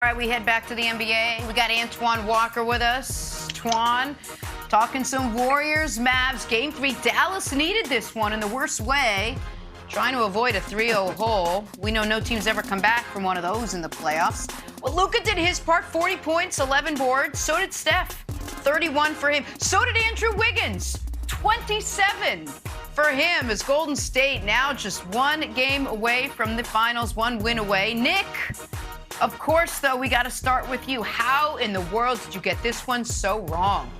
All right, we head back to the NBA. We got Antoine Walker with us. Twan, talking some Warriors, Mavs. Game 3, Dallas needed this one in the worst way, trying to avoid a 3-0 hole. We know no team's ever come back from one of those in the playoffs. Well, Luka did his part, 40 points, 11 boards. So did Steph, 31 for him. So did Andrew Wiggins, 27 for him, as Golden State now just one game away from the finals, one win away. Nick, of course, though, we got to start with you. How in the world did you get this one so wrong?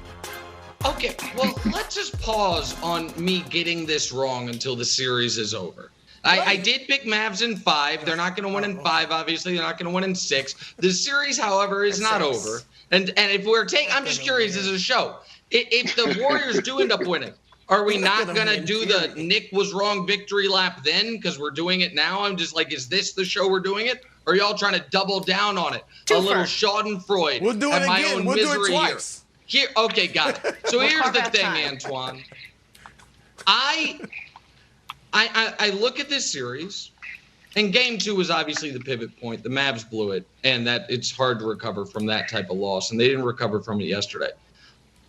Okay, well, let's just pause on me getting this wrong until the series is over. I did pick Mavs in 5. They're not going to win in 5, obviously. They're not going to win in 6. The series, however, is not over. And if we're taking, I'm just curious as a show, if the Warriors do end up winning, are we not going to do the Nick was wrong victory lap then because we're doing it now? I'm just like, is this the show we're doing it? Or are y'all trying to double down on it? A little Schadenfreude. We'll do it again. We'll do it twice. Here, okay, got it. So here's the thing, Antoine. I look at this series, and Game 2 was obviously the pivot point. The Mavs blew it, and that it's hard to recover from that type of loss, and they didn't recover from it yesterday.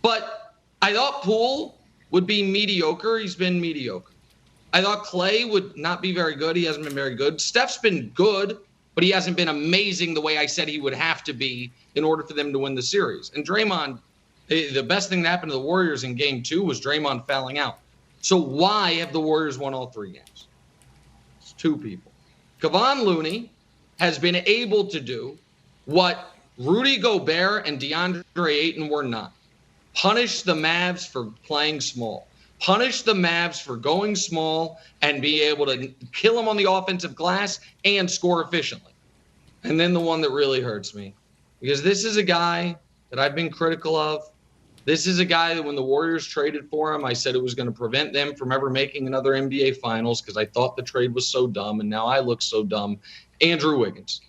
But I thought Poole would be mediocre. He's been mediocre. I thought Clay would not be very good. He hasn't been very good. Steph's been good, but he hasn't been amazing the way I said he would have to be in order for them to win the series. And Draymond, the best thing that happened to the Warriors in Game 2 was Draymond fouling out. So why have the Warriors won all 3 games? It's 2 people. Kevon Looney has been able to do what Rudy Gobert and DeAndre Ayton were not. Punish the Mavs for playing small. Punish the Mavs for going small and be able to kill them on the offensive glass and score efficiently. And then the one that really hurts me, because this is a guy that I've been critical of. This is a guy that when the Warriors traded for him, I said it was going to prevent them from ever making another NBA Finals because I thought the trade was so dumb, and now I look so dumb. Andrew Wiggins.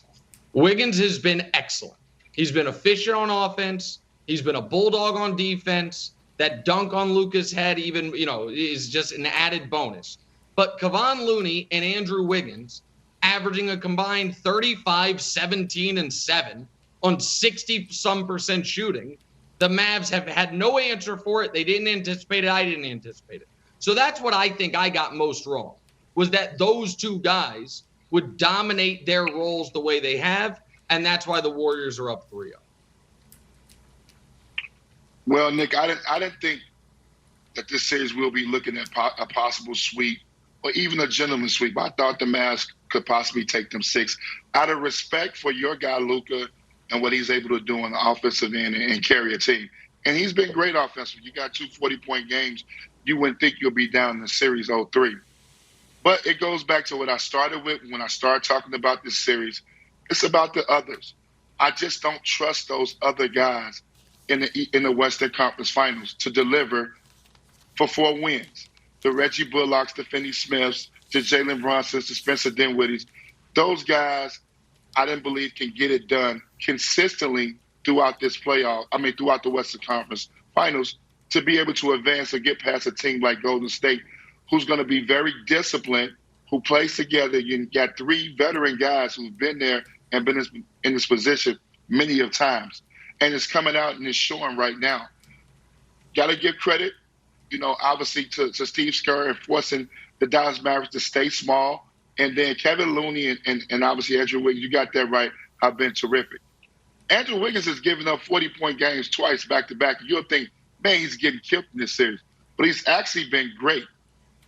Wiggins has been excellent. He's been efficient on offense. He's been a bulldog on defense. That dunk on Luka's head even, is just an added bonus. But Kevon Looney and Andrew Wiggins averaging a combined 35, 17, and 7 on 60-some% shooting. The Mavs have had no answer for it. They didn't anticipate it. I didn't anticipate it. So that's what I think I got most wrong, was that those 2 guys would dominate their roles the way they have, and that's why the Warriors are up 3-0. Well, Nick, I didn't think that this series will be looking at a possible sweep or even a gentleman's sweep. I thought the Mavs could possibly take them 6. Out of respect for your guy, Luka, and what he's able to do on the offensive end and carry a team. And he's been great offensively. You got 2 40-point games. You wouldn't think you'll be down in the series 0-3. But it goes back to what I started with when I started talking about this series. It's about the others. I just don't trust those other guys in the Western Conference Finals to deliver for 4 wins. The Reggie Bullocks, the Finney Smiths, the Jalen Brunsons, the Spencer Dinwiddies. Those guys, I didn't believe can get it done consistently throughout this throughout the Western Conference Finals to be able to advance and get past a team like Golden State, who's going to be very disciplined, who plays together. You got 3 veteran guys who've been there and been in this position many of times. And it's coming out and it's showing right now. Got to give credit, obviously to Steve Kerr and forcing the Dallas Mavericks to stay small. And then Kevin Looney and obviously Andrew Wiggins, you got that right, have been terrific. Andrew Wiggins has given up 40-point games twice back-to-back. You'll think, man, he's getting killed in this series. But he's actually been great.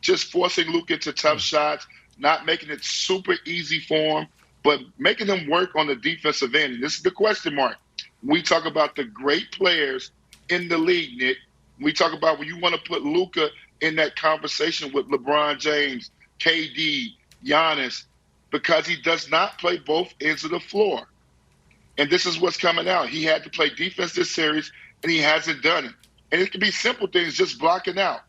Just forcing Luka into tough shots, not making it super easy for him, but making him work on the defensive end. And this is the question mark. We talk about the great players in the league, Nick. We talk about when you want to put Luka in that conversation with LeBron James, KD, Giannis, because he does not play both ends of the floor. And this is what's coming out. He had to play defense this series, and he hasn't done it. And it can be simple things, just blocking out.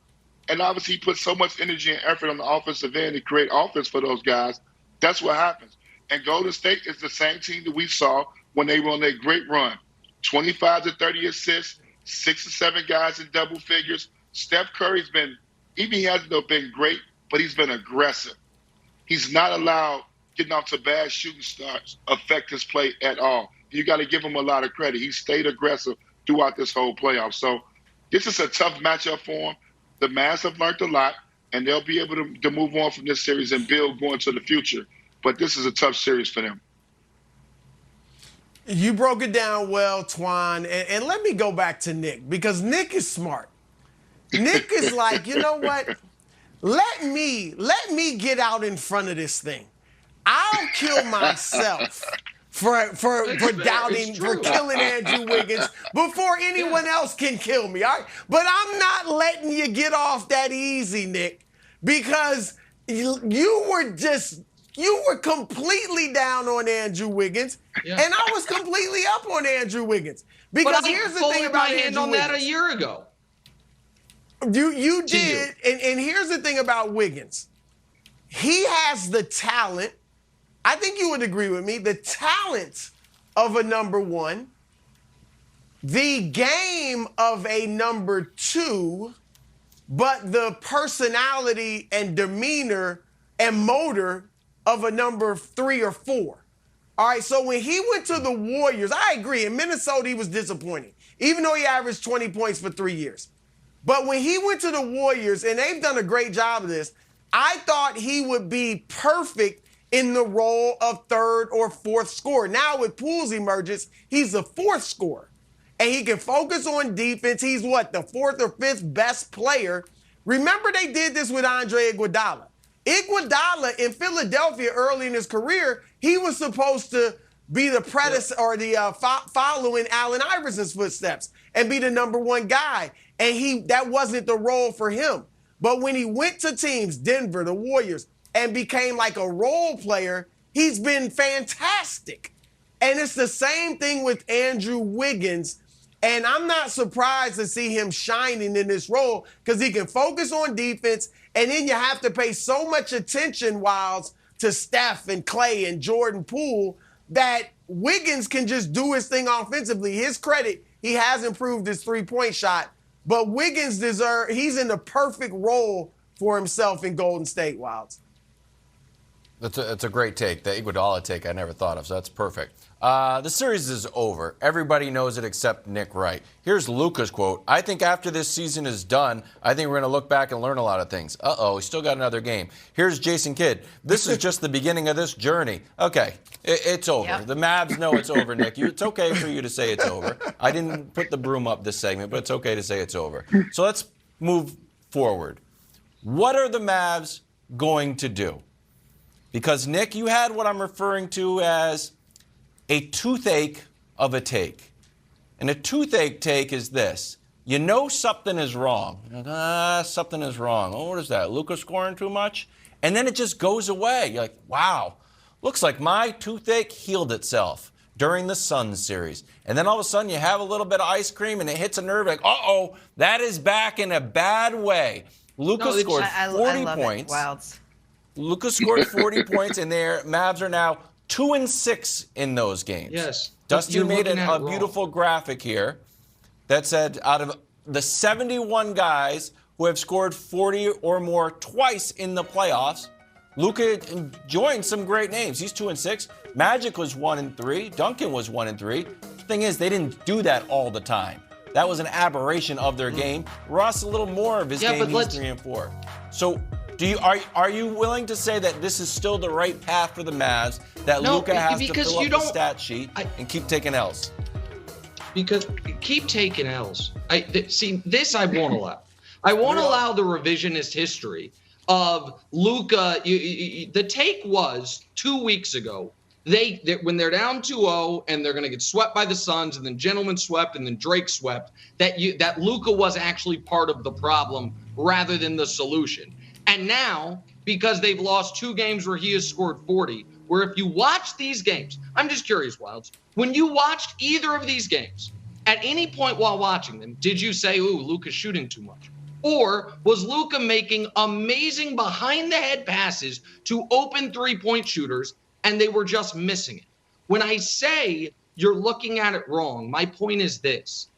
And obviously he puts so much energy and effort on the offensive end to create offense for those guys. That's what happens. And Golden State is the same team that we saw when they were on their great run. 25 to 30 assists, 6 to 7 guys in double figures. Steph Curry's been, even he hasn't been great, but he's been aggressive. He's not allowed getting off to bad shooting starts affect his play at all. you got to give him a lot of credit. He stayed aggressive throughout this whole playoff. So this is a tough matchup for him. The Mavs have learned a lot, and they'll be able to move on from this series and build going to the future. But this is a tough series for them. You broke it down well, Twan. And let me go back to Nick, because Nick is smart. Nick is like, you know what? Let me get out in front of this thing. I'll kill myself for doubting, for killing Andrew Wiggins before anyone else can kill me, all right? But I'm not letting you get off that easy, Nick, because you were completely down on Andrew Wiggins, and I was completely up on Andrew Wiggins. Because here's the thing about Andrew Wiggins. That a year ago. You did, and here's the thing about Wiggins. He has the talent. I think you would agree with me. The talent of a number one, the game of a number two, but the personality and demeanor and motor of a number 3 or 4. All right, so when he went to the Warriors, I agree. In Minnesota, he was disappointing, even though he averaged 20 points for 3 years. But when he went to the Warriors, and they've done a great job of this, I thought he would be perfect in the role of 3rd or 4th scorer. Now with Poole's emergence, he's the 4th scorer. And he can focus on defense. He's the 4th or 5th best player. Remember they did this with Andre Iguodala. Iguodala in Philadelphia early in his career, he was supposed to be the predecessor or the following Allen Iverson's footsteps and be the number one guy. And that wasn't the role for him. But when he went to teams, Denver, the Warriors, and became like a role player, he's been fantastic. And it's the same thing with Andrew Wiggins. And I'm not surprised to see him shining in this role because he can focus on defense. And then you have to pay so much attention, Wilds, to Steph and Clay and Jordan Poole that Wiggins can just do his thing offensively. His credit, he has improved his three-point shot. But Wiggins he's in the perfect role for himself in Golden State, Wilds. That's a great take. The Iguodala take I never thought of, so that's perfect. The series is over. Everybody knows it except Nick Wright. Here's Luka's quote. I think after this season is done, I think we're going to look back and learn a lot of things. Uh-oh, we still got another game. Here's Jason Kidd. This is just the beginning of this journey. Okay, it's over. Yep. The Mavs know it's over, Nick. It's okay for you to say it's over. I didn't put the broom up this segment, but it's okay to say it's over. So let's move forward. What are the Mavs going to do? Because, Nick, you had what I'm referring to as a toothache of a take. And a toothache take is this. You know something is wrong. Something is wrong. Oh, what is that? Luka scoring too much? And then it just goes away. You're like, wow, looks like my toothache healed itself during the Suns series. And then all of a sudden you have a little bit of ice cream and it hits a nerve like, uh-oh, that is back in a bad way. Luka scored 40 points. Wilds. Luka scored 40 points, and their Mavs are now 2-6 in those games. Yes. Dusty made a beautiful graphic here that said out of the 71 guys who have scored 40 or more twice in the playoffs, Luka joined some great names. He's 2-6. Magic was 1-3. Duncan was 1-3. The thing is, they didn't do that all the time. That was an aberration of their game. Russ, a little more of his game, he's 3-4. So are you willing to say that this is still the right path for the Mavs, that Luka has to fill up the stat sheet and keep taking L's? Because keep taking L's. See, this I won't allow. I won't allow the revisionist history of Luka. The take was 2 weeks ago. When they're down 2-0 and they're going to get swept by the Suns and then gentlemen swept and then Drake swept, that Luka was actually part of the problem rather than the solution. And now, because they've lost 2 games where he has scored 40, where if you watch these games, I'm just curious, Wilds, when you watched either of these games, at any point while watching them, did you say, ooh, Luka's shooting too much? Or was Luka making amazing behind-the-head passes to open three-point shooters, and they were just missing it? When I say you're looking at it wrong, my point is this.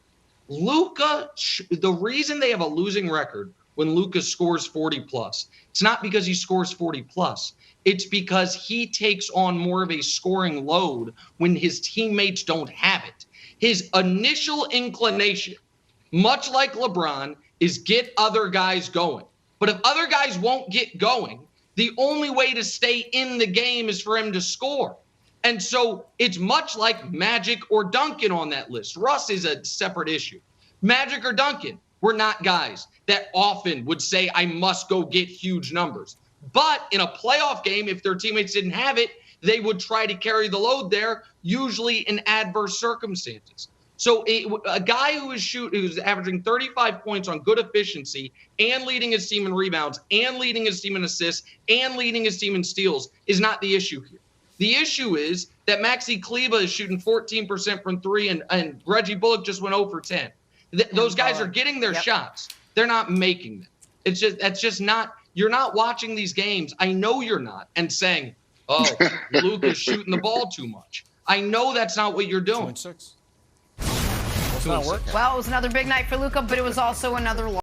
Luka, the reason they have a losing record when Luka scores 40 plus. It's not because he scores 40 plus. It's because he takes on more of a scoring load when his teammates don't have it. His initial inclination, much like LeBron, is get other guys going. But if other guys won't get going, the only way to stay in the game is for him to score. And so it's much like Magic or Duncan on that list. Russ is a separate issue. Magic or Duncan were not guys that often would say, I must go get huge numbers. But in a playoff game, if their teammates didn't have it, they would try to carry the load there, usually in adverse circumstances. So a guy who's averaging 35 points on good efficiency and leading his team in rebounds and leading his team in assists and leading his team in steals is not the issue here. The issue is that Maxi Kleber is shooting 14% from three, and Reggie Bullock just went 0 for 10. Those guys are getting their shots. They're not making them. That's just not. You're not watching these games. I know you're not, and saying, "Oh, Luka's shooting the ball too much." I know that's not what you're doing. 2-6. It's not working. Well, it was another big night for Luka, but it was also another loss.